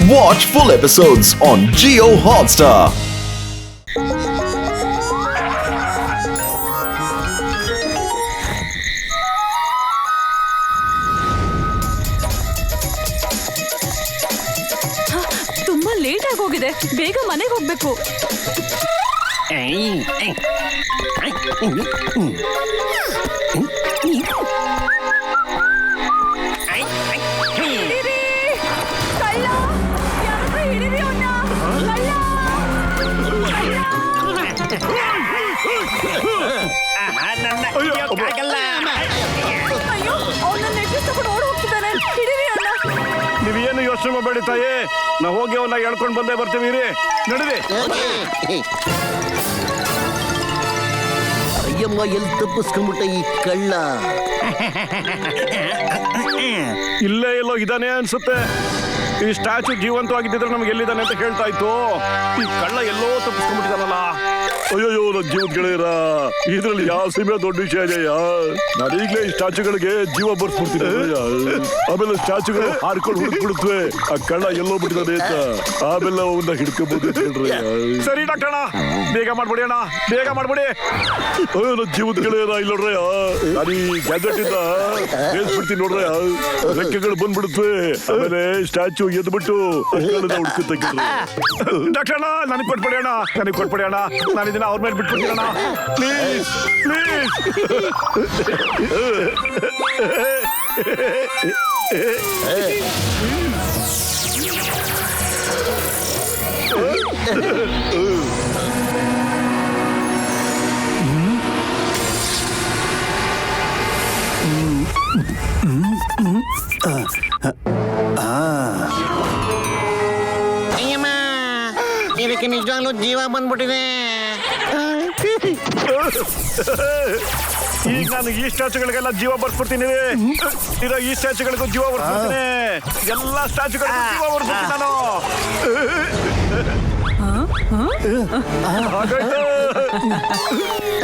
Watch full episodes on Jio Hotstar. ತುಂಬಾ late ಆಗೋಗಿದೆ, ಬೇಗ ಮನೆಗೆ ಹೋಗ್ಬೇಕು. ನೀವೇನು ಯೋಚನೆ ಮಾಡಬೇಡಿ ತಾಯಿ, ನಾವು ಹೋಗಿ ಅವನ್ನ ಹೇಳ್ಕೊಂಡು ಬಂದೇ ಬರ್ತೀವಿ ರೀ. ನಡೀರಿ. ಅಯ್ಯಮ್ಮ, ಎಲ್ಲಿ ತಪ್ಪಿಸ್ಕೊಂಡ್ಬಿಟ್ಟ ಈ ಕಳ್ಳ? ಇಲ್ಲೇ ಎಲ್ಲೋ ಇದಾನೆ ಅನ್ಸುತ್ತೆ. ಈ ಸ್ಟ್ಯಾಚು ಜೀವಂತವಾಗಿದ್ದಿದ್ರೆ ನಮ್ಗೆ ಎಲ್ಲಿದ್ದಾನೆ ಅಂತ ಹೇಳ್ತಾ ಇತ್ತು. ಈ ಕಳ್ಳ ಎಲ್ಲೋ ತಪ್ಪಿಸ್ಕೊಂಡ್ಬಿಟ್ಟಿದಾನಲ್ಲ. ಅಯ್ಯೋ ನನ್ನ ಜೀವದ ಗೆಳೆಯರ, ಇದ್ರಲ್ಲಿ ಯಾವ ಸೀಮೆ ದೊಡ್ಡ ವಿಷಯ ಇದೆಯ? ನಾನು ಈಗಲೇ ಈ ಸ್ಟ್ಯಾಚುಗಳಿಗೆ ಜೀವ ಬರ್ಸ್ಬಿಡ್ತೀನಿ. ಆಮೇಲೆ ಸ್ಟ್ಯಾಚುಗಳು ಹಾರ್ಕೊಂಡು ಹುಡುಕ್ಬಿಡುತ್ತವೆ ಆ ಕಳ್ಳ ಎಲ್ಲೋ ಬಿಟ್ಟಿದ್ದಾನೆ ಅಂತ. ಆಮೇಲೆ ಅವನ್ನ ಹಿಡ್ಕೊಬೋದು ಹೇಳ್ರಿ. ಸರಿ ಡಾಕ್ಟರ್, ಬೇಗ ಮಾಡ್ಬಿಡಿ ಅಣ್ಣ, ಬೇಗ ಮಾಡ್ಬಿಡಿ. ಅಯ್ಯೋ ನನ್ನ ಜೀವದ ಗೆಳೆಯರ, ಇಲ್ಲ ನೋಡ್ರಿ, ನಾನು ಈ ಗ್ಯಾಜೆಟ್ ಇಂದ ಹೇಳ್ಬಿಡ್ತೀನಿ ನೋಡ್ರಿ. ರೆಕ್ಕೆಗಳು ಬಂದ್ಬಿಡುತ್ತವೆ, ಆಮೇಲೆ ಸ್ಟ್ಯಾಚು ಎದ್ಬಿಟ್ಟು ಹುಡ್ಕುತ್ತೆ. ಡಾಕ್ಟರ್ ಅಣ್ಣ, ನನಗೆ ಕೊಟ್ಬಿಡಿ ಅಣ್ಣ, ನನಗೆ ಕೊಟ್ಬಿಡಿ ಅಣ್ಣ. ನಾನು ಇದನ್ನ ಅವ್ರ ಮೇಲೆ ಬಿಟ್ಬಿಡ್ತೀನಿ ಅಣ್ಣ, ಪ್ಲೀಸ್ ಪ್ಲೀಸ್. ಅಯ್ಯಮ್ಮ, ಇದಕ್ಕೆ ನಿಜವಾಗ್ಲೂ ಜೀವ ಬಂದ್ಬಿಟ್ಟಿದೆ. ಈಗ ನಾನು ಈ ಸ್ಟ್ಯಾಚುಗಳಿಗೆಲ್ಲ ಜೀವ ಬರ್ಸ್ಬಿಡ್ತೀನಿ. ಇರೋ ಈ ಸ್ಟ್ಯಾಚುಗಳಿಗೂ ಜೀವ ಬರ್ಸ್ಬಿಡ್ತೀನಿ. ಎಲ್ಲ ಸ್ಟ್ಯಾಚುಗಳಿಗೂ ಜೀವ ಬರ್ಸ್ಬಿಡ್ತೀನಿ ನಾನು.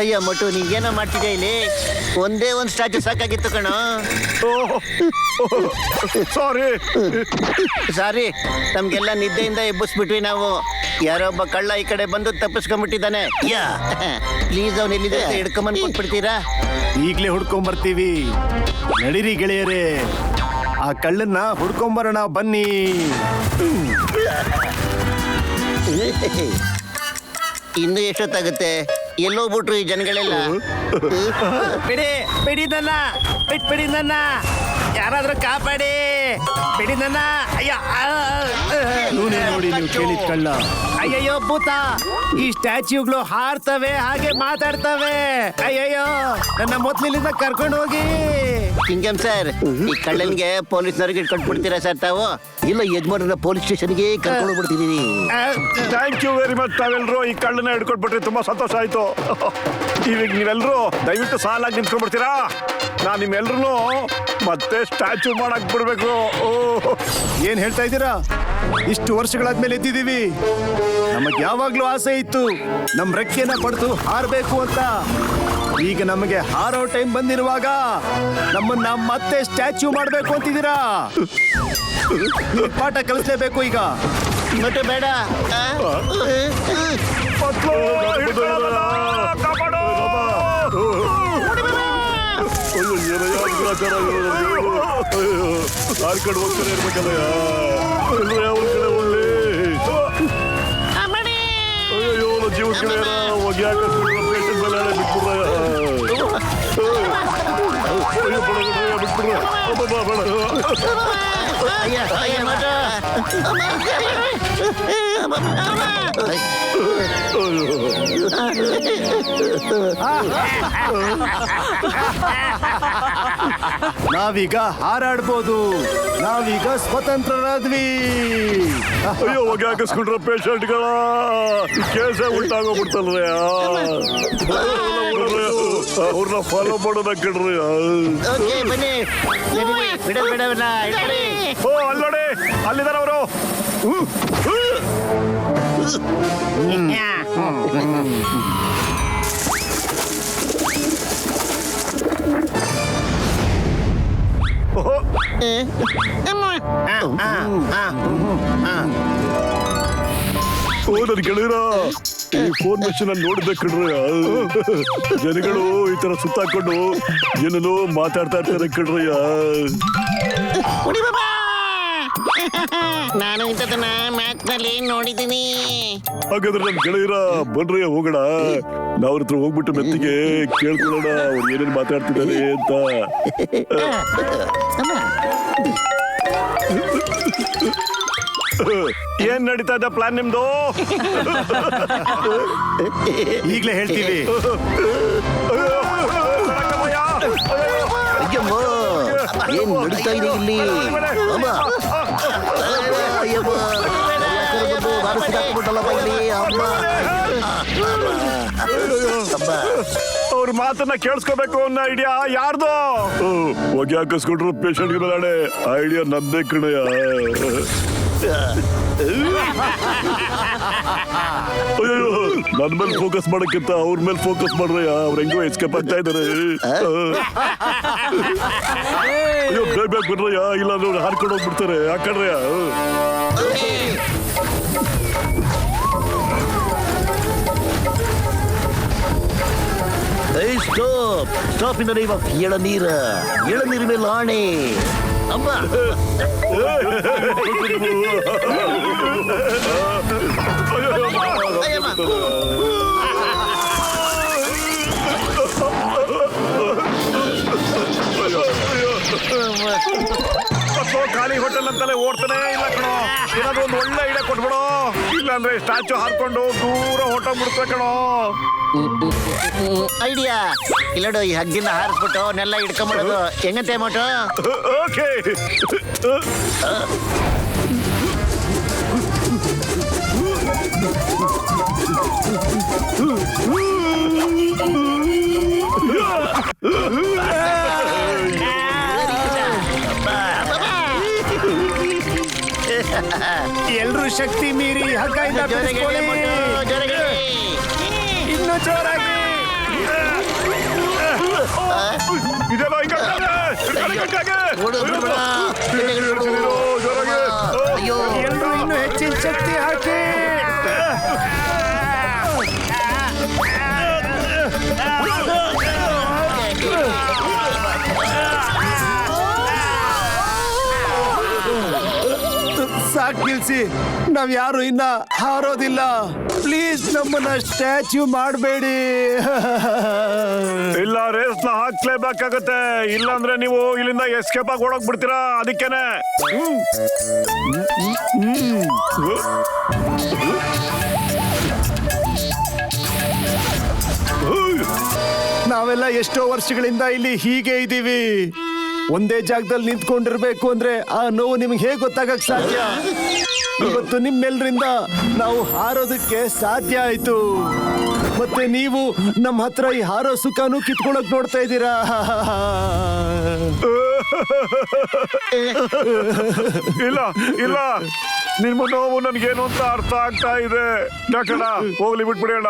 ಅಯ್ಯ ಮಟ್ಟು, ನೀವೇನೋ ಮಾಡ್ತಿದ್ಯಾ ಇಲ್ಲಿ? ಒಂದೇ ಒಂದು ಸ್ಟ್ಯಾಚು ಸಾಕಾಗಿತ್ತು ಕಣೋ. ಸಾರಿ, ನಮ್ಗೆಲ್ಲ ನಿದ್ದೆಯಿಂದ ಎಬ್ಬಿಸ್ಬಿಟ್ವಿ ನಾವು. ಯಾರೋ ಒಬ್ಬ ಕಳ್ಳ ಈ ಕಡೆ ಬಂದು ತಪ್ಪಿಸ್ಕೊಂಡ್ಬಿಟ್ಟಿದ್ದಾನೆ. ಪ್ಲೀಸ್ ಅವ್ನು ಎಲ್ಲಿದೆ ಅಂತ ಹಿಡ್ಕೊಂಬಂದು ಕೊಟ್ಬಿಡ್ತೀರಾ? ಈಗಲೇ ಹುಡ್ಕೊಂಬರ್ತೀವಿ, ನಡೀರಿ ಗೆಳೆಯರೇ. ಆ ಕಳ್ಳನ್ನ ಹುಡ್ಕೊಂಬರೋಣ ಬನ್ನಿ. ಇನ್ನು ಎಷ್ಟೊತ್ತಾಗುತ್ತೆ? ಎಲ್ಲೋಗ್ಬಿಟ್ರು ಈ ಜನಗಳೆಲ್ಲ? ಬಿಡಿ ನನ್ನ, ಬಿಟ್ಬಿಡಿ ನನ್ನ, ಯಾರಾದ್ರೂ ಕಾಪಾಡಿ, ಬಿಡಿ ನನ್ನ. ಅಯ್ಯ, ಇವನೇ ನೋಡಿ ನೀವು ಕೇಳಿದ ಕಳ್ಳ. ಅಯ್ಯಯ್ಯೋ ಭೂತ, ಈ ಸ್ಟ್ಯಾಚ್ಯೂಗಳು ಹಾರ್ತವೆ, ಹಾಗೆ ಮಾತಾಡ್ತವೆ. ಅಯ್ಯಯ್ಯೋ, ನನ್ನ ಮೊದ್ಲಿಂದ ಕರ್ಕೊಂಡು ಹೋಗಿ. ಸಿಂಗಂ ಸರ್, ಈ ಕಳ್ಳನಿಗೆ ಪೊಲೀಸ್ನವ್ರಿಗೆ ಇಟ್ಕೊಂಡು ಬಿಡ್ತೀರಾ ಸರ್ ತಾವು? ಇಲ್ಲ, ಯಜಮಾನರ ಪೊಲೀಸ್ ಸ್ಟೇಷನ್ಗೆ ಕರ್ಕೊಂಡು ಬಿಡ್ತಿದ್ದೀವಿ. Thank you very much. ತಾವೆಲ್ಲರೂ ಈ ಕಳ್ಳನ ಹಿಡ್ಕೊಟ್ಬಿಟ್ರಿ, ತುಂಬಾ ಸಂತೋಷ ಆಯ್ತು. ಈಗ ನೀವೆಲ್ಲರೂ ದಯವಿಟ್ಟು ಸಾಲಾಗಿ ನಿಂತ್ಕೊಂಡ್ಬಿಡ್ತೀರಾ? ನಾನು ನಿಮ್ಮೆಲ್ರೂ ಮತ್ತೆ ಸ್ಟ್ಯಾಚು ಮಾಡಕ್ ಬಿಡ್ಬೇಕು. ಏನ್ ಹೇಳ್ತಾ ಇದ್ದೀರಾ? ಇಷ್ಟು ವರ್ಷಗಳಾದ್ಮೇಲೆ ಎದ್ದಿದ್ದೀವಿ. ನಮಗೆ ಯಾವಾಗ್ಲೂ ಆಸೆ ಇತ್ತು ನಮ್ ರೆಕ್ಕೆನ ಪಡೆದು ಹಾರಬೇಕು ಅಂತ. ಈಗ ನಮಗೆ ಹಾರೋ ಟೈಮ್ ಬಂದಿರುವಾಗ ನಮ್ಮನ್ನ ಮತ್ತೆ ಸ್ಟ್ಯಾಚ್ಯೂ ಮಾಡ್ಬೇಕು ಅಂತಿದ್ದೀರಾ? ಪಾಠ ಕಲಿಸ್ಲೇಬೇಕು ಈಗ. ಮತ್ತೆ ಬೇಡ. ಕಡೆ ಹೋಗ್ತಾನೆ ಇರ್ಬೇಕಲ್ಲ, ಯಾವ ಕಡೆ ಒಳ್ಳೆ. ಅಯ್ಯೋ ಜೀವ ಕಡೆ ಹೋಗಿ ಪೇಷಂಟ್ ಮೇಲೆ ನಾವೀಗ ಹಾರಾಡ್ಬೋದು, ನಾವೀಗ ಸ್ವತಂತ್ರರಾದ್ವಿ. ಅಯ್ಯೋ ಹೋಗಿ ಹಾಕಿಸ್ಕೊಂಡ್ರ ಪೇಷಂಟ್ಗಳ ಕೇಸ ಉಲ್ಟಾಗೋಗ್ಬಿಡ್ತಲ್ರಿ. ಅವ್ರನ್ನ ಫಾಲೋ ಮಾಡೋದ ಕೇಳ್ರಿ. ಬನ್ನಿ, ಬಿಡಲ್ಲ. ಓ ಅಲ್ಲಿ ನೋಡಿ, ಅಲ್ಲಿದಾರ ಅವರು. ಓ ನನ್ ಗೆಳೆಯರ ಈ ಫೋನ್ ಮೆಷಿನ್ ಅಲ್ಲಿ ನೋಡಿದ್ದೆ ಕಣ್ರಯ್ಯ, ಜನಗಳು ಈ ತರ ಸುತ್ತಾಕೊಂಡು ಏನೇನೋ ಮಾತಾಡ್ತಾ ಇರ್ತಾರೆ ಕಣ್ರಯ್ಯ. ನಾನು ಇಂಥದನ್ನ ಮ್ಯಾಚ್ ನಲ್ಲಿ ನೋಡಿದ್ದೀನಿ. ಹಾಗಾದ್ರೆ ನನ್ ಗೆಳೆಯರ ಬನ್ರಯ್ಯ ಹೋಗೋಣ. ನಾವ್ರ ಹತ್ರ ಹೋಗ್ಬಿಟ್ಟು ಮೆತ್ತಿಗೆ ಕೇಳ್ಕೊಳ್ಳೋಣ ಅವ್ರು ಏನೇನ್ ಮಾತಾಡ್ತಿದ್ದಾರೆ ಅಂತ. ಏನ್ ನಡೀತಾ ಇದ್ದ ಪ್ಲಾನ್ ನಿಮ್ದು? ಈಗ್ಲೇ ಹೇಳ್ತೀವಿ. ಅಯ್ಯಮ್ಮ, ಏನ್ ನಡೀತಾ ಇದೆ ಇಲ್ಲಿ? ಅಮ್ಮ, ಅಯ್ಯಮ್ಮ, ಬಾರಿಸಿದಾಕ್ಬಿಟ್ಟಲ್ಲಪ್ಪ ಇಲ್ಲಿ. ಅಮ್ಮ, ಅವ್ರ ಮಾತನ್ನ ಕೇಳಿಸ್ಕೋಬೇಕು ಅನ್ನೋ ಐಡಿಯಾ ಯಾರ್ದು? ಹೊಗೆ ಹಾಕಿಸ್ಕೊಂಡ್ರು ಪೇಷಂಟ್ ಮೇಲೆ ಐಡಿಯಾ ನದ್ದೇ ಕಣಯ್ಯ. ಅಯ್ಯೋ, ನನ್ ಮೇಲೆ ಫೋಕಸ್ ಮಾಡಕ್ಕಿಂತ ಅವ್ರ ಮೇಲೆ ಫೋಕಸ್ ಮಾಡ್ರಯ್ಯ. ಅವ್ರ ಹೆಂಗೋ ಎಸ್ಕೇಪ್ ಆಗ್ತಾ ಇದಾರೆ. ಅಯ್ಯೋ ಬೇಗ ಬೇಗ ಬಿಡ್ರಯ್ಯ, ಇಲ್ಲ ನೋಡಿ ಹಾರ್ಕೊಂಡು ಹೋಗ್ಬಿಡ್ತಾರೆ. ಹಾಕಡ್ರಯ್ಯ. Stop in the name of ಎಳನೀರ. ಎಳನೀರ ಮೇಲೆ ಆಣೆ. ಅಮ್ಮ, ಖಾಲಿ ಹೋಟೆಲ್ ಅಂತಲೇ ಓಡ್ತಾನೆ ಇಲ್ಲ ಕಣೋ. ಏನಾದ್ರು ಒಂದು ಒಳ್ಳೆ ಐಡಿಯಾ ಕೊಟ್ಬಿಡೋ, ಇಲ್ಲಾಂದ್ರೆ ಸ್ಟ್ಯಾಚು ಹಾರ್ಕೊಂಡು ದೂರ ಹೊಟ್ಟೋಗ್ಬಿಡ್ತಾರೆ ಕಣೋ. ಐಡಿಯಾ ಇಲ್ಲಡು, ಈ ಹಗ್ಗಿಂದ ಹಾರಿಸ್ಬಿಟ್ಟು ನೆಲ್ಲ ಹಿಡ್ಕೊಂಬಿಡೋದು ಹೆಂಗಂತೆ ಮೋಟು? ಓಕೆ. ಎಲ್ರೂ ಶಕ್ತಿ ಮೀರಿ ಹಗ್ಗದಿಂದ ಬಿಡಿಸ್ಕೊಳ್ಳಿ. ಇನ್ನೂ ಜೋರಾಗಿ. ಇದೆಲ್ಲ ಎಲ್ರೂ ಇನ್ನೂ ಹೆಚ್ಚಿನ ಶಕ್ತಿ ಹಾಕಿ. ಸಾಕ್ ನಿಲ್ಸಿ, ನಾವ್ ಯಾರು ಇನ್ನ ಹಾರೋದಿಲ್ಲ. ಪ್ಲೀಸ್ ನಮ್ಮನ್ನ ಸ್ಟ್ಯಾಚ್ಯೂ ಮಾಡಬೇಡಿ. ಇಲ್ಲ, ರೇಸ್ ನ ಹಾಕ್ಲೇಬೇಕಾಗತ್ತೆ. ಇಲ್ಲಾಂದ್ರೆ ನೀವು ಇಲ್ಲಿಂದ ಎಸ್ಕೇಪ್ ಆಗಿ ಓಡೋಗ್ ಬಿಡ್ತೀರಾ. ಅದಕ್ಕೇನೆ ನಾವೆಲ್ಲ ಎಷ್ಟೋ ವರ್ಷಗಳಿಂದ ಇಲ್ಲಿ ಹೀಗೆ ಇದ್ದೀವಿ. ಒಂದೇ ಜಾಗದಲ್ಲಿ ನಿಂತ್ಕೊಂಡಿರ್ಬೇಕು ಅಂದ್ರೆ ಆ ನೋವು ನಿಮ್ಗೆ ಹೇಗೆ ಗೊತ್ತಾಗಕ್ ಸಾಧ್ಯ? ಇವತ್ತು ನಿಮ್ಮೆಲ್ಲರಿಂದ ನಾವು ಹಾರೋದಕ್ಕೆ ಸಾಧ್ಯ ಆಯ್ತು. ಮತ್ತೆ ನೀವು ನಮ್ಮ ಹತ್ರ ಈ ಹಾರೋ ಸುಖನೂ ಕಿತ್ಕೊಳಕ್ ನೋಡ್ತಾ ಇದ್ದೀರಾ. ಇಲ್ಲ ಇಲ್ಲ, ನಿಮ್ಮ ನೋವು ನನ್ಗೇನು ಅಂತ ಅರ್ಥ ಆಗ್ತಾ ಇದೆ. ಯಾಕಣ್ಣ, ಹೋಗ್ಲಿ ಬಿಟ್ಬಿಡಿ ಅಣ್ಣ,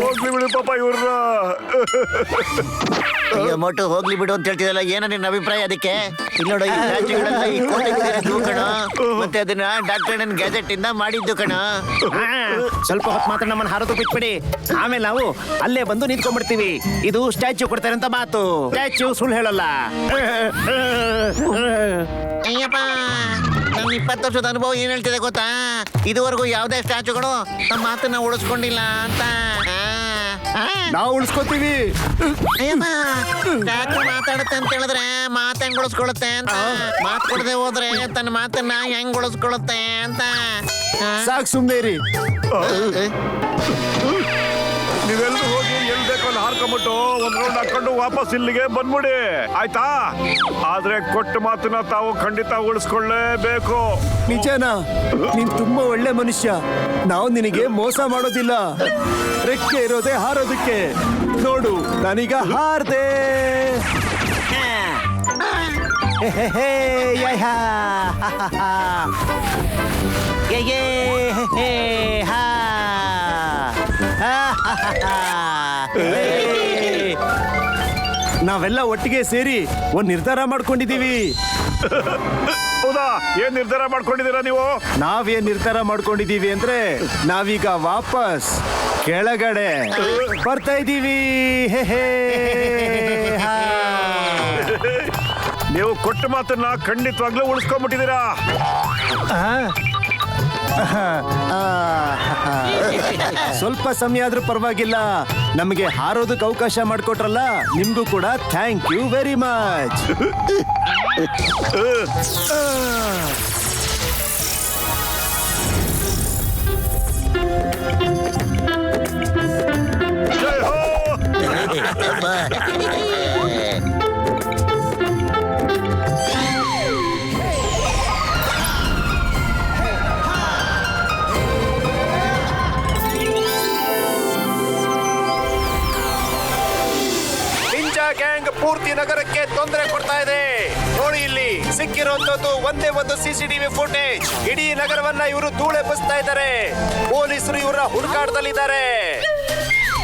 ಹೋಗ್ಲಿ ಬಿಡಿ ಪಾಪ ಇವ್ರನ್ನ. ಅಯ್ಯೋ ಮೋಟು, ಹೋಗ್ಲಿ ಬಿಡು ಅಂತ ಹೇಳ್ತಿದಲ್ಲ, ಏನ ನಿನ್ನ ಅಭಿಪ್ರಾಯ ಅದಕ್ಕೆ? ಇಲ್ಲಿ ನೋಡು, ಈ ಸ್ಟ್ಯಾಚ್ಯೂಗಳೆಲ್ಲ ಈ ಕೋಟೆಗೆ ಸೇರಿದ್ದು ಕಣ. ಮತ್ತೆ ಅದನ್ನ ಡಾಕ್ಟರ್ ನನ್ ಗ್ಯಾಜೆಟ್ ಇಂದ ಮಾಡಿದ್ದು ಕಣ. ಸ್ವಲ್ಪ ಹೊತ್ತು ಮಾತ್ರ ನಮ್ಮನ್ನ ಹಾರೋದು ಬಿಟ್ಬಿಡಿ, ಆಮೇಲೆ ನಾವು ಅಲ್ಲೇ ಬಂದು ನಿಂತ್ಕೊಂಡ್ಬಿಡ್ತೀವಿ. ಇದು ಸ್ಟ್ಯಾಚ್ಯೂ ಕೊಡ್ತಾರೆ ಅಂತ ಮಾತು. ಸ್ಟ್ಯಾಚ್ಯೂ ಸುಳ್ಳು ಹೇಳಲ್ಲ. ಅಯ್ಯಪ್ಪ, ನಮ್ 20 ವರ್ಷದ ಅನುಭವ ಏನ್ ಹೇಳ್ತಿದೆ ಗೊತ್ತಾ? ಇದುವರೆಗೂ ಯಾವ್ದೇ ಸ್ಟ್ಯಾಚ್ಯೂಗಳು ನಮ್ಮ ಮಾತನ್ನ ಉಳಿಸ್ಕೊಂಡಿಲ್ಲ ಅಂತ. ನಾವು ಉಳಿಸ್ಕೋತೀವಿ. ಅಯ್ಯಪ್ಪ, ಸ್ಟ್ಯಾಚ್ಯೂ ಮಾತಾಡುತ್ತೆ ಅಂತ ಹೇಳಿದ್ರೆ ಮಾತು ಹೆಂಗ್ ಉಳಿಸ್ಕೊಳುತ್ತೆ ಅಂತ. ಮಾತು ಕೊಡದೆ ಹೋದ್ರೆ ತನ್ನ ಮಾತನ್ನ ಹೆಂಗ್ ಉಳಿಸ್ಕೊಳುತ್ತೆ ಅಂತ. ಸಾಕ್ ಸುಮ್ನೆ ಇರಿ. ನೀವೆಲ್ಲರೂ ಹೋಗಿ ಎಲ್ ಬೇಕೋ ಅಲ್ಲಿ ಹಾರ್ಕೊಂಬಿಟ್ಟು ಒಂದ್ ರೌಂಡ್ ಹಾಕೊಂಡು ವಾಪಸ್ ಇಲ್ಲಿಗೆ ಬಂದ್ಬಿಡಿ, ಆಯ್ತಾ? ಆದ್ರೆ ಕೊಟ್ಟ ಮಾತನ್ನ ತಾವು ಖಂಡಿತ ಉಳಿಸ್ಕೊಳ್ಳೇಬೇಕು. ನಿಜನಾ? ನೀನ್ ತುಂಬಾ ಒಳ್ಳೆ ಮನುಷ್ಯ. ನಾವು ನಿನಗೆ ಮೋಸ ಮಾಡೋದಿಲ್ಲ. ರೆಕ್ಕೆ ಇರೋದೇ ಹಾರೋದಕ್ಕೆ. ನೋಡು, ನಾನೀಗ ಹಾರ್ದೆ. ನಾವೆಲ್ಲ ಒಟ್ಟಿಗೆ ಸೇರಿ ಒಂದ್ ನಿರ್ಧಾರ ಮಾಡ್ಕೊಂಡಿದೀವಿ. ಹೌದಾ? ಏನ್ ನಿರ್ಧಾರ ಮಾಡ್ಕೊಂಡಿದ್ದೀರಾ ನೀವು? ನಾವೇನ್ ನಿರ್ಧಾರ ಮಾಡ್ಕೊಂಡಿದೀವಿ ಅಂದ್ರೆ ನಾವೀಗ ವಾಪಸ್ ಕೆಳಗಡೆ ಬರ್ತಾ ಇದೀವಿ. ಹೇ ಹೇ. ಹಾ. ನೀವು ಕೊಟ್ಟ ಮಾತನ್ನ ಖಂಡಿತವಾಗ್ಲೂ ಉಳಿಸ್ಕೊಂಡ್ಬಿಟ್ಟಿದ್ದೀರಾ. ಸ್ವಲ್ಪ ಸಮಯ ಆದ್ರೂ ಪರವಾಗಿಲ್ಲ, ನಮಗೆ ಹಾರೋದಕ್ಕೆ ಅವಕಾಶ ಮಾಡಿಕೊಟ್ರಲ್ಲ, ನಿಮ್ಗೂ ಕೂಡ ಥ್ಯಾಂಕ್ ಯು ವೆರಿ ಮಚ್. ಜೈ ಹೋ! ಗ್ಯಾಂಗ್ ಪೂರ್ತಿ ನಗರಕ್ಕೆ ತೊಂದರೆ ಕೊಡ್ತಾ ಇದೆ. ನೋಡಿ, ಇಲ್ಲಿ ಸಿಕ್ಕಿರುವಂತದ್ದು ಒಂದೇ ಒಂದು CCTV ಫುಟೇಜ್. ಇಡೀ ನಗರವನ್ನ ಇವರು ಧೂಳೆಬ್ಬಿಸ್ತಾ ಇದ್ದಾರೆ. ಪೊಲೀಸರು ಇವರ ಹುಡುಕಾಟದಲ್ಲಿದ್ದಾರೆ.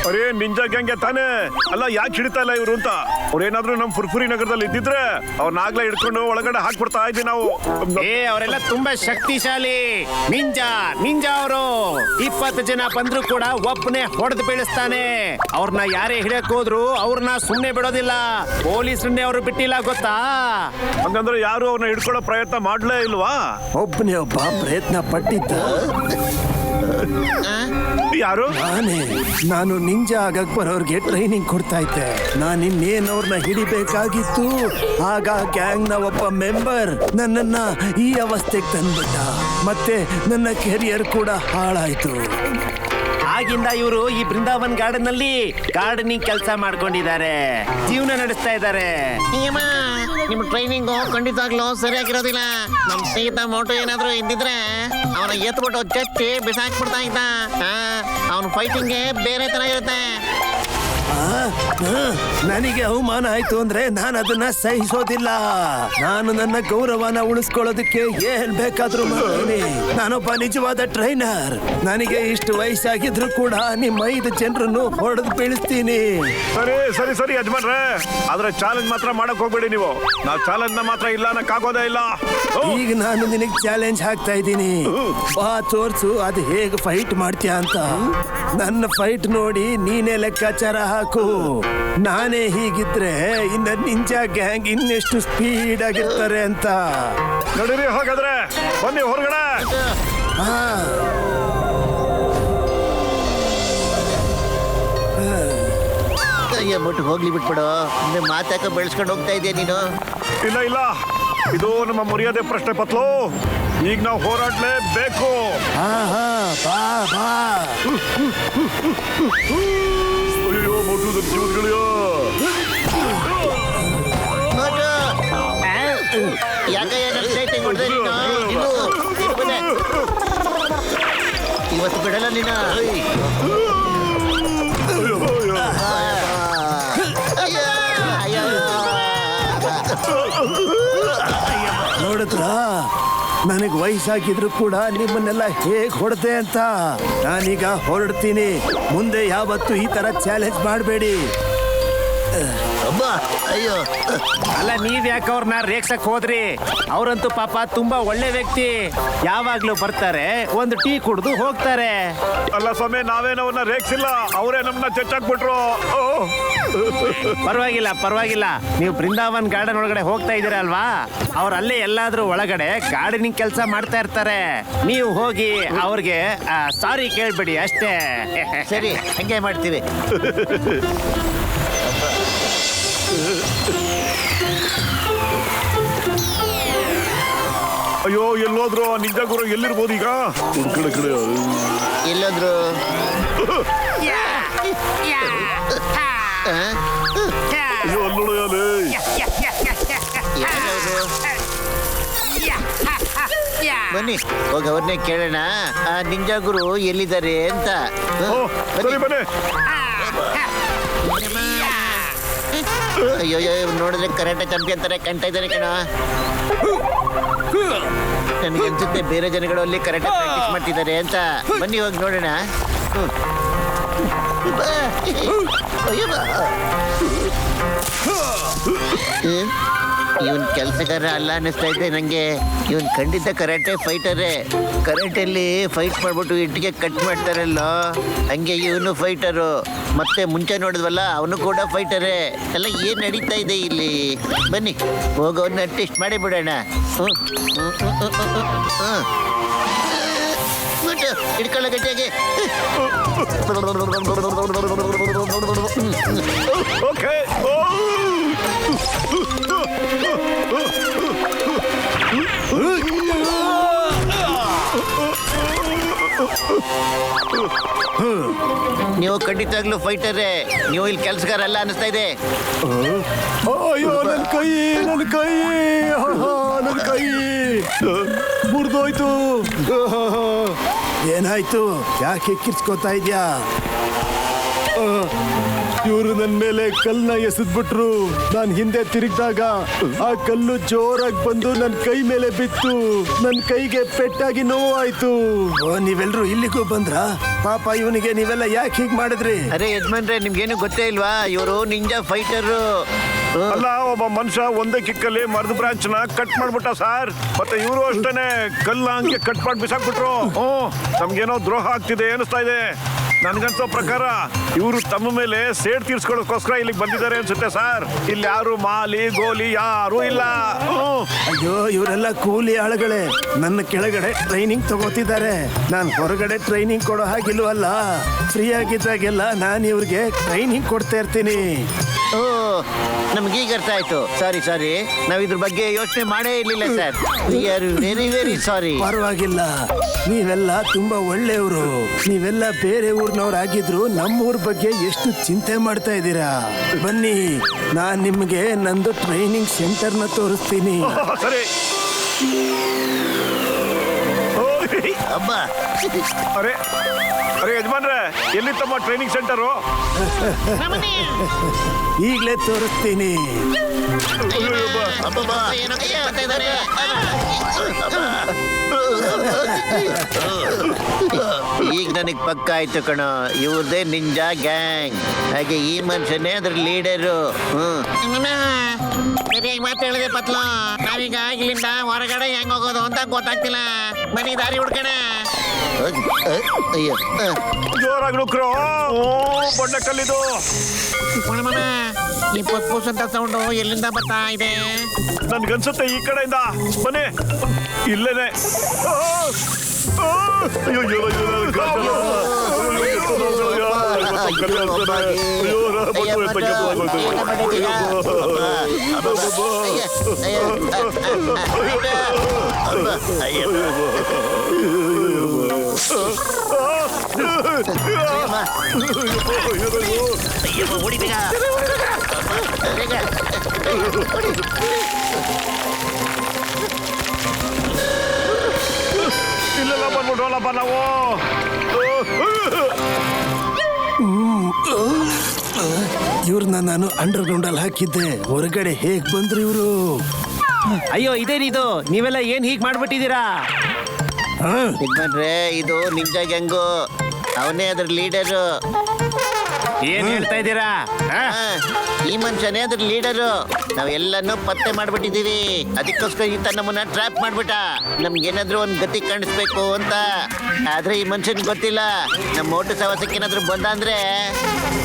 ಅರೇ ನಿಂಜಾ ಗ್ಯಾಂಗೆ ತಾನೇ? ಅಲ್ಲ, ಯಾಕೆ ಹಿಡಿತಾ ಇಲ್ಲ ಇವ್ರು ಅಂತ. ಅವ್ರೇನಾದ್ರೂ ನಮ್ ಫುರ್ಫುರಿ ನಗರದಲ್ಲಿ ಇದ್ದಿದ್ರೆ ಅವ್ರನ್ನಾಗ್ಲೇ ಹಿಡ್ಕೊಂಡು ಒಳಗಡೆ ಹಾಕ್ಬಿಡ್ತಾ ಇದ್ವಿ ನಾವು. ಅವರೆಲ್ಲ ತುಂಬಾ ಶಕ್ತಿಶಾಲಿ. ನಿಂಜಾ ಅವರು 20 ಜನ ಬಂದ್ರು ಕೂಡ ಒಬ್ಬನೇ ಹೊಡೆದು ಬೀಳಿಸ್ತಾನೆ. ಅವ್ರನ್ನ ಯಾರೇ ಹಿಡಿಯಕ್ ಹೋದ್ರು ಅವ್ರನ್ನ ಸುಮ್ನೆ ಬಿಡೋದಿಲ್ಲ. ಪೊಲೀಸರನ್ನೇ ಅವರು ಬಿಟ್ಟಿಲ್ಲ, ಗೊತ್ತಾ? ಹಂಗಂದ್ರೆ ಯಾರು ಅವ್ರನ್ನ ಹಿಡ್ಕೊಳ್ಳೋ ಪ್ರಯತ್ನ ಮಾಡ್ಲೇ ಇಲ್ವಾ? ಒಬ್ಬನೇ ಒಬ್ಬ ಪ್ರಯತ್ನ ಪಟ್ಟಿದ್ದ. ಯಾರು? ನಾನು ನಿಂಜಾ ಆಗಕ್ ಬರೋರ್ಗೆ ಟ್ರೈನಿಂಗ್ ಕೊಡ್ತಾ ಇದ್ದೆ. ನಾನು ಇನ್ನೇನ್ ಅವ್ರನ್ನ ಹಿಡಿಬೇಕಾಗಿತ್ತು. ಆಗ ಗ್ಯಾಂಗ್ ನ ಒಬ್ಬ ಮೆಂಬರ್ ನನ್ನನ್ನ ಈ ಅವಸ್ಥೆಗೆ ತಂದ್ಬಿಟ್ಟ. ಮತ್ತೆ ನನ್ನ ಕೆರಿಯರ್ ಕೂಡ ಹಾಳಾಯ್ತು. ಆಗಿಂದ ಇವರು ಈ ಬೃಂದಾವನ್ ಗಾರ್ಡನ್ ನಲ್ಲಿ ಗಾರ್ಡನಿಂಗ್ ಕೆಲಸ ಮಾಡ್ಕೊಂಡಿದ್ದಾರೆ, ಜೀವನ ನಡೆಸ್ತಾ ಇದ್ದಾರೆ. ನಿಮ್ ಟ್ರೈನಿಂಗು ಖಂಡಿತವಾಗ್ಲೂ ಸರಿಯಾಗಿರೋದಿಲ್ಲ. ನಮ್ ಸ್ನೇಹಿತ ಮೋಟು ಏನಾದ್ರು ಇದ್ದಿದ್ರೆ ಅವನ ಎತ್ಬಿಟ್ಟು ಚಟ್ಟಿ ಬಿಸಾಕ್ಬಿಡ್ತಾ ಇದ್ದ. ಅವನ ಫೈಟಿಂಗ್ ಬೇರೆ ತರ ಇರುತ್ತೆ. ನನಗೆ ಅವಮಾನ ಆಯ್ತು ಅಂದ್ರೆ ನಾನು ಅದನ್ನ ಸಹಿಸೋದಿಲ್ಲ. ನಾನು ನನ್ನ ಗೌರವನ ಉಳಿಸ್ಕೊಳ್ಳೋದಕ್ಕೆ ಏನ್ ಬೇಕಾದ್ರೂ ಮಾಡ್ತೀನಿ. ನಾನೊಬ್ಬ ನಿಜವಾದ ಟ್ರೈನರ್. ನನಗೆ ಇಷ್ಟು ವಯಸ್ಸಾಗಿದ್ರು ಕೂಡ ನಿಮ್ಮ 5 ಜನರನ್ನು ಹೊಡೆದು ಬೀಳಿಸ್ತೀನಿ. ಸರಿ ಯಜಮಾನ್ರೆ, ಆದ್ರೆ ಚಾಲೆಂಜ್ ಮಾತ್ರ ಮಾಡಕ್ ಹೋಗ್ಬೇಡಿ ನೀವು. ನಾವು ಚಾಲೆಂಜ್ ನ ಮಾತ್ರ ಇಲ್ಲ ಅನ್ನಕ್ಕಾಗೋದೇ ಇಲ್ಲ. ಈಗ ನಾನು ನಿನಗೆ ಚಾಲೆಂಜ್ ಹಾಕ್ತಾ ಇದ್ದೀನಿ. ಬಾ ತೋರ್ಸು ಅದು ಹೇಗೆ ಫೈಟ್ ಮಾಡ್ತೀಯ ಅಂತ. ನನ್ನ ಫೈಟ್ ನೋಡಿ ನೀನೇ ಲೆಕ್ಕಾಚಾರ ಹಾಕು. ನಾನೇ ಹೀಗಿದ್ರೆ ಇನ್ನ ನಿಂಜಾ ಗ್ಯಾಂಗ್ ಇನ್ನೆಷ್ಟು ಸ್ಪೀಡ್ ಆಗಿರ್ತಾರೆ ಅಂತ. ನಡೀರಿ, ಹಾಗಾದ್ರೆ ಬನ್ನಿ ಹೊರಗಡೆ. ಮುಟ್ಟು ಹೋಗ್ಲಿ ಬಿಟ್ಬಿಡು. ಮಾತಾಕ ಬೆಳೆಸ್ಕೊಂಡು ಹೋಗ್ತಾ ಇದೆಯಾ ನೀನು? ಇಲ್ಲ, ಇದು ನಮ್ಮ ಮರ್ಯಾದೆ ಪ್ರಶ್ನೆ ಪತ್ಲು. ಈಗ ನಾವು ಹೋರಾಡ್ಲೇಬೇಕು. ಅಯ್ಯೋ ಮೊಟ್ಟು ಜೀವದ್ಗಳಿಯೋ. ಇವತ್ತು ಬಿಡಲ್ಲ ನೀನು. ನೋಡಿದ್ರ, ನನಗೆ ವಯಸ್ಸಾಗಿದ್ರು ಕೂಡ ನಿಮ್ಮನ್ನೆಲ್ಲ ಹೇಗ್ ಹೊಡೆದೆ ಅಂತ. ನಾನೀಗ ಹೊರಡ್ತೀನಿ. ಮುಂದೆ ಯಾವತ್ತು ಈ ತರ ಚಾಲೆಂಜ್ ಮಾಡಬೇಡಿ. ಅಯ್ಯೋ, ಅಲ್ಲ, ನೀವ್ ಯಾಕೆ ಅವ್ರನ್ನ ರೇಗ್ಸಕ್ ಹೋದ್ರಿ? ಅವ್ರಂತೂ ಪಾಪ ತುಂಬಾ ಒಳ್ಳೆ ವ್ಯಕ್ತಿ. ಯಾವಾಗ್ಲೂ ಬರ್ತಾರೆ, ಒಂದು ಟೀ ಕುಡ್ದು ಹೋಗ್ತಾರೆ. ಅಲ್ಲ ಸ್ವಾಮಿ, ನಾವೇನವನ್ನ ರೇಗ್ಸಿಲ್ಲ, ಅವರೇ ನಮ್ಮನ್ನ ಚೆಚ್ಚಾಕ್ಬಿಟ್ರು. ಪರವಾಗಿಲ್ಲ. ನೀವು ಬೃಂದಾವನ್ ಗಾರ್ಡನ್ ಒಳಗಡೆ ಹೋಗ್ತಾ ಇದೀರ ಅಲ್ವಾ? ಅವ್ರ ಅಲ್ಲೇ ಎಲ್ಲಾದ್ರೂ ಒಳಗಡೆ ಗಾರ್ಡನಿಂಗ್ ಕೆಲಸ ಮಾಡ್ತಾ ಇರ್ತಾರೆ. ನೀವು ಹೋಗಿ ಅವ್ರಿಗೆ ಸಾರಿ ಕೇಳ್ಬಿಡಿ ಅಷ್ಟೇ. ಸರಿ, ಹಂಗೆ ಮಾಡ್ತೀವಿ. ಅಯ್ಯೋ, ಎಲ್ಲೋದ್ರು ನಿಂಜಾ ಗುರು? ಎಲ್ಲಿರ್ಬೋದು ಈಗ? ಕಡೆ ಎಲ್ಲೋದ್ರು? ಅಯ್ಯೋ, ಅಲ್ಲೋಳೆ. ಬನ್ನಿ, ಹೋಗಿ ಅವ್ರನ್ನೇ ಕೇಳೋಣ. ಆ ನಿಂಜಾ ಗುರು ಎಲ್ಲಿದ್ದಾರೆ ಅಂತ. ಸರಿ, ಬನ್ನಿ. ಅಯ್ಯೋ, ನೋಡಿದ್ರೆ ಕರಾಟೆ ಚಾಂಪಿಯನ್ ತರ ಕಾಣ್ತಾ ಇದ್ದಾರೆ ಕಣ. ನನಗೆ ಅನ್ಸುತ್ತೆ ಬೇರೆ ಜನಗಳು ಅಲ್ಲಿ ಕರಾಟೆ ಪ್ರಾಕ್ಟೀಸ್ ಮಾಡ್ತಿದ್ದಾರೆ ಅಂತ. ಬನ್ನಿ, ಹೋಗಿ ನೋಡೋಣ. ಅಯ್ಯೋ, ಇವನ್ ಕೆಲಸಗಾರ ಅಲ್ಲ ಅನ್ನಿಸ್ತಾ ಇದೆ ನಂಗೆ. ಇವನ್ ಖಂಡಿತ ಕರಾಟೆ ಫೈಟರೇ. ಕರಾಟೆಯಲ್ಲಿ ಫೈಟ್ ಮಾಡ್ಬಿಟ್ಟು ಇಟ್ಟಿಗೆ ಕಟ್ ಮಾಡ್ತಾರಲ್ಲ, ಹಂಗೆ ಇವನು ಫೈಟರು. ಮತ್ತೆ ಮುಂಚೆ ನೋಡಿದ್ವಲ್ಲ, ಅವನು ಕೂಡ ಫೈಟರೇ. ಎಲ್ಲ ಏನ್ ನಡೀತಾ ಇದೆ ಇಲ್ಲಿ? ಬನ್ನಿ ಹೋಗೋನ್ನ ಟೆಸ್ಟ್ ಮಾಡಿ ಬಿಡೋಣ. ಹಿಡ್ಕೊಳ್ಳೋ ಗಟ್ಟಿಯಾಗಿ. ಓಕೆ. ನೀವು ಖಂಡಿತವಾಗ್ಲೂ ಫೈಟರೇ. ನೀವು ಇಲ್ಲಿ ಕೆಲಸಗಾರ ಅಲ್ಲ ಅನ್ನಿಸ್ತಾ ಇದೆ. ಅಯ್ಯೋ ನನ್ನ ಕೈ, ನನ್ನ ಕೈ, ನನ್ನ ಕೈ ಮುರಿದೋಯ್ತು. ಏನಾಯ್ತು? ಯಾಕೆ ಕಿರ್ಚ್ಕೋತಾ ಇದ್ಯಾ? ಇವರು ನನ್ನ ಮೇಲೆ ಕಲ್ಲನ್ನ ಎಸೆದ್ಬಿಟ್ರು. ನಾನು ಹಿಂದೆ ತಿರುಗಿದಾಗ ಆ ಕಲ್ಲು ಜೋರಾಗಿ ಬಂದು ನನ್ನ ಕೈ ಮೇಲೆ ಬಿತ್ತು. ನನ್ನ ಕೈಗೆ ಪೆಟ್ಟಾಗಿ ನೋವಾಯ್ತು. ನೀವೆಲ್ರೂ ಇಲ್ಲಿಗೂ ಬಂದ್ರ? ಪಾಪ ಇವನಿಗೆ ನೀವೆಲ್ಲ ಯಾಕೆ ಹೀಗ್ ಮಾಡಿದ್ರಿ? ಅರೆ ಯಜಮಾನ್ರೆ, ನಿಮ್ಗೇನು ಗೊತ್ತೇ ಇಲ್ವಾ? ಇವರು ನಿಂಜಾ ಫೈಟರು. ಅಲ್ಲ, ಒಬ್ಬ ಮನುಷ್ಯ ಒಂದೇ ಕಿಕ್ಕಲ್ಲಿ ಮರದ ಬ್ರಾಂಚ್ ನ ಕಟ್ ಮಾಡ್ಬಿಟ್ಟ ಸರ್. ಮತ್ತೆ ಇವರು ಅಷ್ಟೇನೆ ಕಲ್ಲ ಹಂಗೆ ಕಟ್ ಮಾಡಿ ಬಿಸಾಕ್ಬಿಟ್ರು. ನಮ್ಗೇನೋ ದ್ರೋಹ ಆಗ್ತಿದೆ ಅನಿಸ್ತಾ ಇದೆ. ನನ್ಗನ್ಸೋ ಪ್ರಕಾರ ಇವರು ತಮ್ಮ ಮೇಲೆ ಸೇಡ್ ತೀರ್ಸ್ಕೊಳ್ಳೋಕೋಸ್ಕರ ಇಲ್ಲಿಗೆ ಬಂದಿದ್ದಾರೆ ಅನ್ಸುತ್ತೆ ಸರ್. ಇಲ್ಲಿ ಯಾರು ಮಾಲಿ ಗೋಲಿ ಯಾರು ಇಲ್ಲ. ಅಯ್ಯೋ, ಇವರೆಲ್ಲ ಕೂಲಿ ಆಳುಗಳೇ. ನನ್ನ ಕೆಳಗಡೆ ಟ್ರೈನಿಂಗ್ ತಗೋತಿದ್ದಾರೆ. ನಾನು ಹೊರಗಡೆ ಟ್ರೈನಿಂಗ್ ಕೊಡೋ ಹಾಗಿಲ್ವಲ್ಲ. ಫ್ರೀ ಆಗಿದ್ದಾಗೆಲ್ಲ ನಾನು ಇವ್ರಿಗೆ ಟ್ರೈನಿಂಗ್ ಕೊಡ್ತಾ ಇರ್ತೀನಿ. ಓ, ನಮ್ಗೀಗ ಅರ್ಥ ಆಯ್ತು. ಸಾರಿ, ನಾವ್ ಇದ್ರ ಬಗ್ಗೆ ಯೋಚನೆ ಮಾಡೇ ಇರ್ಲಿಲ್ಲ sir. We are very very sorry. ಪರವಾಗಿಲ್ಲ, ನೀವೆಲ್ಲ ತುಂಬಾ ಒಳ್ಳೆಯವರು. ನೀವೆಲ್ಲ ಬೇರೆ ಊರ್ನವ್ರಾಗಿದ್ರು ನಮ್ಮೂರ್ ಬಗ್ಗೆ ಎಷ್ಟು ಚಿಂತೆ ಮಾಡ್ತಾ ಇದ್ದೀರಾ. ಬನ್ನಿ, ನಾನ್ ನಿಮ್ಗೆ ನಂದು ಟ್ರೈನಿಂಗ್ ಸೆಂಟರ್ನ ತೋರಿಸ್ತೀನಿ. ಸರಿ. ಅಬ್ಬ, ಅರೆ ಅರೆ ಯಜಮಾನ್ರೆ, ಎಲ್ಲಿ ತಮ್ಮ ಟ್ರೈನಿಂಗ್ ಸೆಂಟರು? ಈಗ್ಲೇ ತೋರಿಸ್ತೀನಿ. ಅಬ್ಬಬ್ಬಾ, ಏನೋ ಕೈ ಮಾಡ್ತಾ ಇದ್ದಾರೆ. ಈಗ ನನಗ್ ಪಕ್ಕ ಆಯ್ತು ಕಣೋ, ಇವ್ರದೇ ನಿಂಜಾ ಗ್ಯಾಂಗ್. ಹಾಗೆ ಈ ಮನುಷ್ಯನೇ ಅದ್ರ ಲೀಡರು. ಸರಿಯಾಗಿ ಮಾತು ಹೇಳಿದೆ ಪತ್ಲ. ನಾವೀಗ ಇಲ್ಲಿಂದ ಹೊರಗಡೆ ಹೆಂಗ್ ಹೋಗೋದು ಅಂತ ಗೊತ್ತಾಗ್ತಿಲ್ಲ. ಮನೆ ದಾರಿ ಹುಡ್ಕಣ. ಅಯ್ಯೋ, ಜೋರಾಗಿ ನುಗ್ರು. ಬಣ್ಣ ಕಲ್ಲಿದು. ಈ ಪುಸ್ ಅಂತ ಸೌಂಡು ಎಲ್ಲಿಂದ ಬರ್ತಾ ಇದೆ? ನನ್ಗನ್ಸುತ್ತೆ ಈ ಕಡೆಯಿಂದ. ಬನ್ನಿ, ಇಲ್ಲೇನೆ. ಇಲ್ಲೆಲ್ಲ ಬಂದ್ಬಿಟ್ರಲ್ಲಪ್ಪ ನಾವು. ಇವ್ರನ್ನ ನಾನು ಅಂಡರ್ ಗ್ರೌಂಡ್ ಅಲ್ಲಿ ಹಾಕಿದ್ದೆ. ಹೊರಗಡೆ ಹೇಗ್ ಬಂದ್ರು ಇವರು? ಅಯ್ಯೋ, ಇದೇನಿದು? ನೀವೆಲ್ಲ ಏನ್ ಹೀಗ್ ಮಾಡ್ಬಿಟ್ಟಿದ್ದೀರಾ? ಯಜಮಾನ್ರೆ, ಇದು ನಿಂಜಾ ಗ್ಯಾಂಗು. ಅವನೇ ಅದ್ರ ಲೀಡರು. ಏನ್ ಹೇಳ್ತಾ ಇದ್ದೀರಾ? ಈ ಮನುಷ್ಯನೇ ಅದ್ರ ಲೀಡರು. ನಾವೆಲ್ಲನೂ ಪತ್ತೆ ಮಾಡ್ಬಿಟ್ಟಿದೀವಿ. ಅದಕ್ಕೋಸ್ಕರ ಈತ ನಮ್ಮನ್ನ ಟ್ರ್ಯಾಪ್ ಮಾಡ್ಬಿಟ್ಟ. ನಮ್ಗೇನಾದ್ರೂ ಒಂದ್ ಗತಿ ಕಾಣಿಸ್ಬೇಕು ಅಂತ. ಆದ್ರೆ ಈ ಮನುಷ್ಯನ್ ಗೊತ್ತಿಲ್ಲ. ನಮ್ಮ ಓಟು ಸವಾಸಕ್ಕೆ ಏನಾದ್ರು ಬಂದ ಅಂದ್ರೆ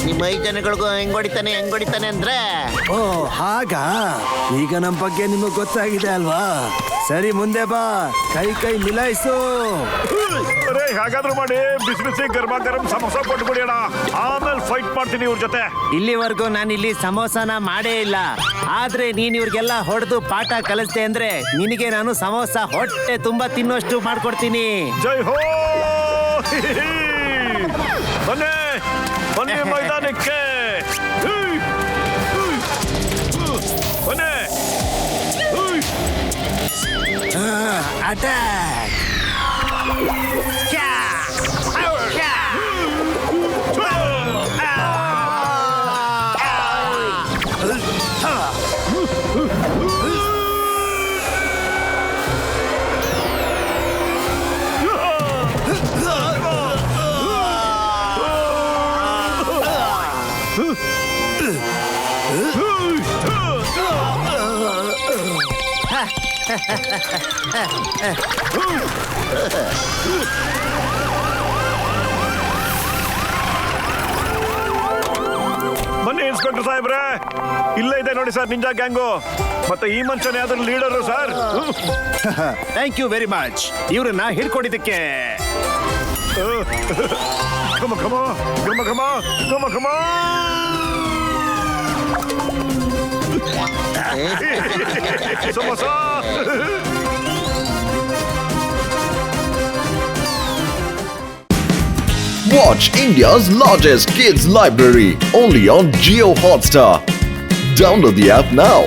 ನಿಮ್ಮ 5 ಜನಗಳಿಗೂ ಹೆಂಗ್ ಹೊಡಿತಾನೆ ಅಂದ್ರೆ. ಓ, ಹಾಗಾ? ಈಗ ನಮ್ ಬಗ್ಗೆ ನಿಮಗ್ ಗೊತ್ತಾಗಿದೆ ಅಲ್ವಾ? ಸರಿ, ಮುಂದೆ ಬಾ. ಕೈ ಮಿಲಾಯಿಸು. ಅರೆ, ಹಾಗಾದ್ರೂ ಮಾಡಿ ಬಿಸಿ ಬಿಸಿ ಗರಂ ಸಮೋಸ ಕೊಟ್ಬಿಡಿಯೋಣ. ಆಮೇಲೆ ಫೈಟ್ ಮಾಡ್ತೀನಿ ಇವ್ರ ಜೊತೆ. ಇಲ್ಲಿವರೆಗೂ ನಾನು ಇಲ್ಲಿ ಸಮೋಸನ ಮಾಡೇ ಇಲ್ಲ. ಆದ್ರೆ ನೀನ್ ಇವ್ರಿಗೆಲ್ಲ ಹೊಡೆದು ಪಾಠ ಕಲಿಸ್ದೆ ಅಂದ್ರೆ ನಿನಗೆ ನಾನು ಸಮೋಸ ಹೊಟ್ಟೆ ತುಂಬಾ ತಿನ್ನೋಷ್ಟು ಮಾಡ್ಕೊಡ್ತೀನಿ. ಜೈ ಹೋ. ಬನ್ನಿ ಮೈದಾನಕ್ಕೆ. ಬನ್ನಿ. ಅಟ್ಯಾಕ್! ಬನ್ನಿ ಇನ್ಸ್ಪೆಕ್ಟರ್ ಸಾಹೇಬ್ರೆ, ಇಲ್ಲೇ ಇದೆ ನೋಡಿ ಸರ್ ನಿಂಜಾ ಗ್ಯಾಂಗು. ಮತ್ತೆ ಈ ಮನುಷ್ಯನೇ ಅದ್ರ leader sir. Thank you very much ಇವ್ರನ್ನ ಹಿಡ್ಕೊಂಡಿದ್ದಕ್ಕೆ. Come on, come on, come on, come on, come on, come on. Samosa. Watch India's largest kids library only on Geo Hotstar. Download the app now.